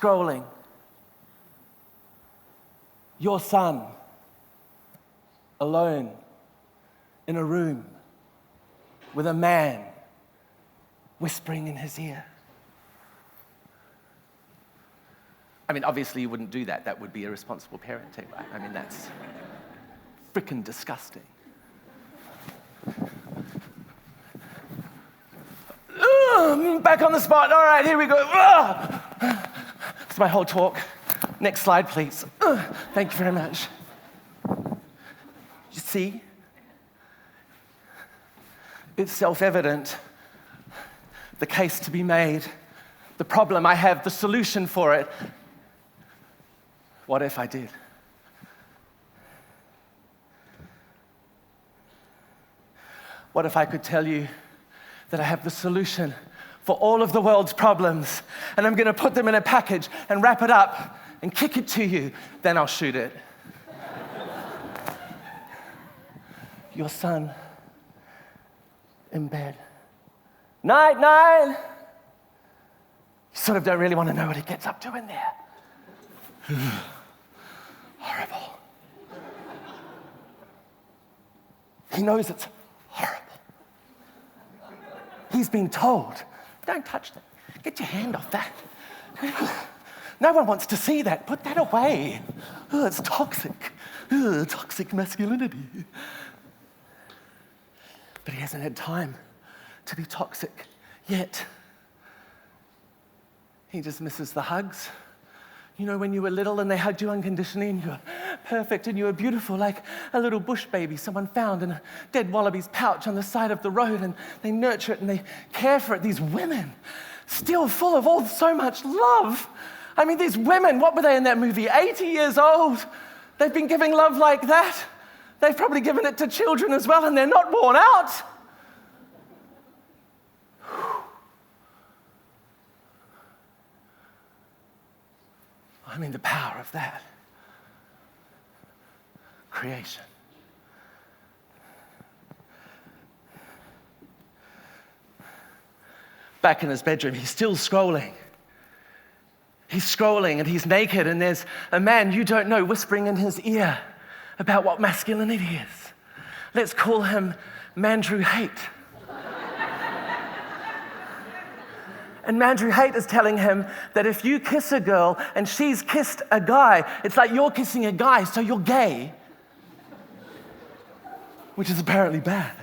scrolling. Your son, alone, in a room, with a man whispering in his ear. I mean, obviously you wouldn't do that. That would be irresponsible parenting, right? I mean, that's freaking disgusting. Back on the spot. All right, here we go. That's my whole talk. Next slide, please. Thank you very much. You see? It's self-evident. The case to be made. The problem I have, the solution for it. What if I did? What if I could tell you that I have the solution for all of the world's problems, and I'm going to put them in a package and wrap it up and kick it to you, then I'll shoot it. Your son in bed. Night, night. You sort of don't really want to know what he gets up to in there. Horrible. He knows it's horrible. He's been told, don't touch that. Get your hand off that. No one wants to see that. Put that away. Oh, it's toxic. Oh, toxic masculinity. But he hasn't had time to be toxic yet. He just misses the hugs. You know, when you were little and they hugged you unconditionally and you were perfect and you were beautiful, like a little bush baby someone found in a dead wallaby's pouch on the side of the road, and they nurture it and they care for it. These women, still full of so much love. I mean, these women, what were they in that movie? 80 years old. They've been giving love like that. They've probably given it to children as well, and they're not worn out. I mean, the power of that. Creation. Back in his bedroom, he's still scrolling. He's scrolling and he's naked, and there's a man you don't know whispering in his ear about what masculinity is. Let's call him Mandrew Hate. And Mandrew Hate is telling him that if you kiss a girl and she's kissed a guy, it's like you're kissing a guy, so you're gay. Which is apparently bad.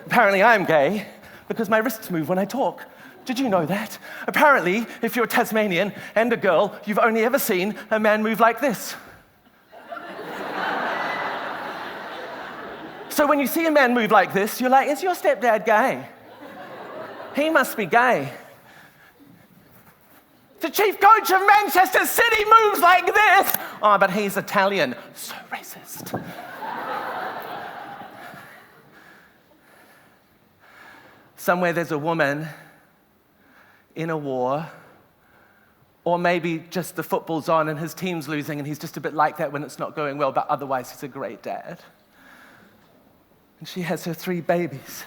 Apparently I'm gay because my wrists move when I talk. Did you know that? Apparently, if you're a Tasmanian and a girl, you've only ever seen a man move like this. So when you see a man move like this, you're like, is your stepdad gay? He must be gay. The chief coach of Manchester City moves like this. Oh, but he's Italian. So racist. Somewhere there's a woman in a war, or maybe just the football's on and his team's losing and he's just a bit like that when it's not going well, but otherwise he's a great dad. And she has her 3 babies.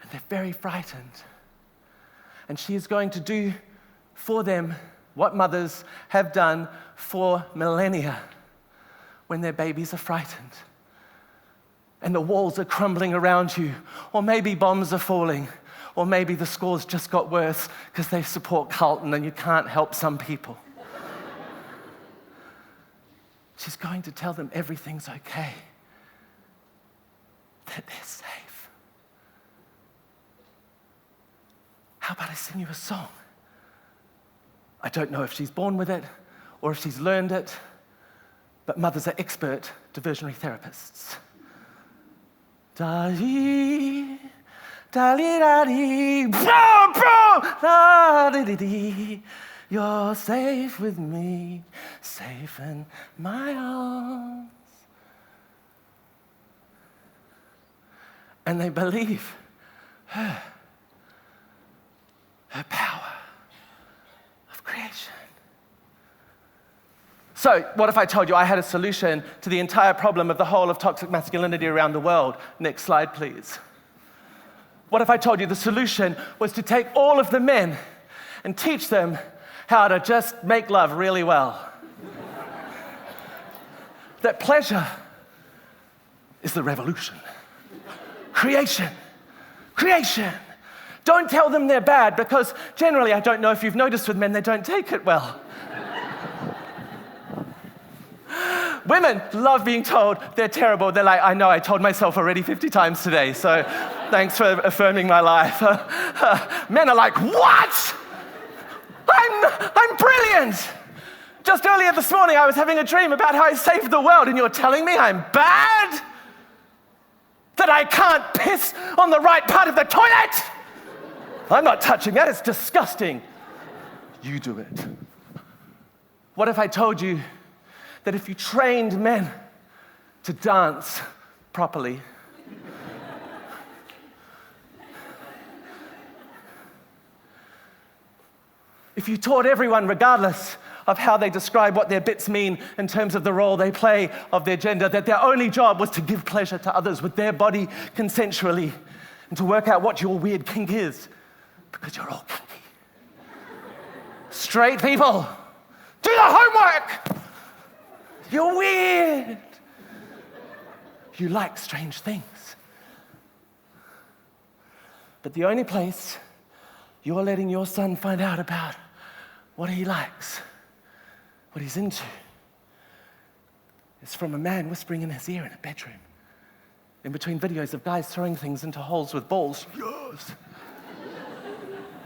And they're very frightened. And she is going to do for them what mothers have done for millennia when their babies are frightened. And the walls are crumbling around you, or maybe bombs are falling, or maybe the scores just got worse because they support Carlton and you can't help some people. She's going to tell them everything's okay, that they're safe. How about I sing you a song? I don't know if she's born with it or if she's learned it, but mothers are expert diversionary therapists. Da-dee, da-dee-da-dee, bro, bro, da-dee-dee-dee. You're safe with me, safe in my arms. And they believe her power of creation. So, what if I told you I had a solution to the entire problem of the whole of toxic masculinity around the world? Next slide, please. What if I told you the solution was to take all of the men and teach them how to just make love really well. That pleasure is the revolution. Creation. Don't tell them they're bad, because generally, I don't know if you've noticed with men, they don't take it well. Women love being told they're terrible. They're like, I know, I told myself already 50 times today, so thanks for affirming my life. Men are like, what? I'm brilliant. Just earlier this morning, I was having a dream about how I saved the world, and you're telling me I'm bad? That I can't piss on the right part of the toilet? I'm not touching that, it's disgusting. You do it. What if I told you that if you trained men to dance properly, if you taught everyone, regardless of how they describe what their bits mean in terms of the role they play of their gender, that their only job was to give pleasure to others with their body consensually and to work out what your weird kink is, because you're all kinky. Straight people, do the homework! You're weird. You like strange things. But the only place you're letting your son find out about what he likes, what he's into, is from a man whispering in his ear in a bedroom, in between videos of guys throwing things into holes with balls. Yes.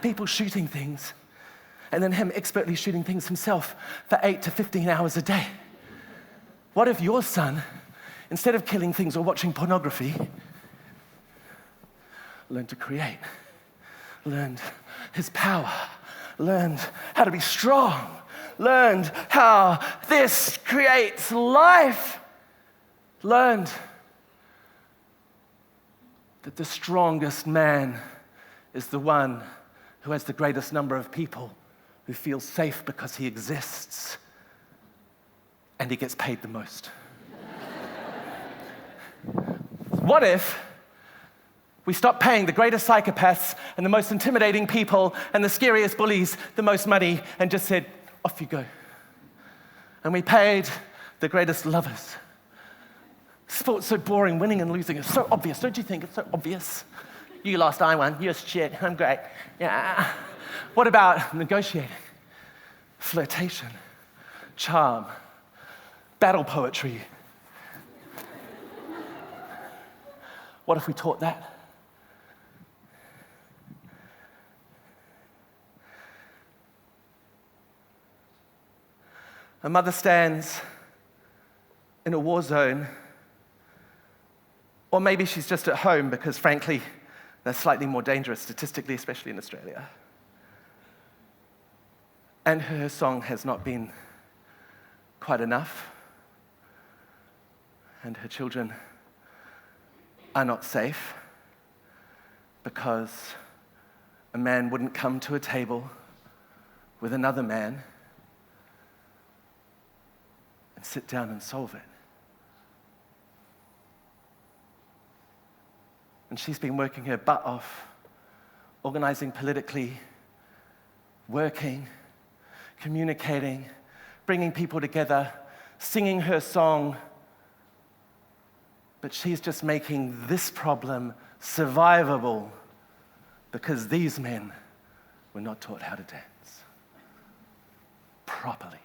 People shooting things, and then him expertly shooting things himself for 8 to 15 hours a day. What if your son, instead of killing things or watching pornography, learned to create, learned his power, learned how to be strong, learned how this creates life, learned that the strongest man is the one who has the greatest number of people who feel safe because he exists and he gets paid the most. What if we stop paying the greatest psychopaths and the most intimidating people and the scariest bullies the most money and just said, off you go. And we paid the greatest lovers. Sport's so boring, winning and losing is so obvious. Don't you think it's so obvious? You lost, I won. You're shit, I'm great. Yeah. What about negotiating, flirtation, charm, battle poetry? What if we taught that? A mother stands in a war zone, or maybe she's just at home because, frankly, they're slightly more dangerous statistically, especially in Australia. And her song has not been quite enough, and her children are not safe because a man wouldn't come to a table with another man and sit down and solve it. And she's been working her butt off, organizing politically, working, communicating, bringing people together, singing her song. But she's just making this problem survivable because these men were not taught how to dance properly.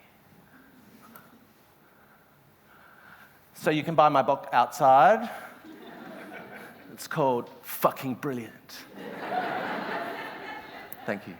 So you can buy my book outside. It's called Fucking Brilliant. Thank you.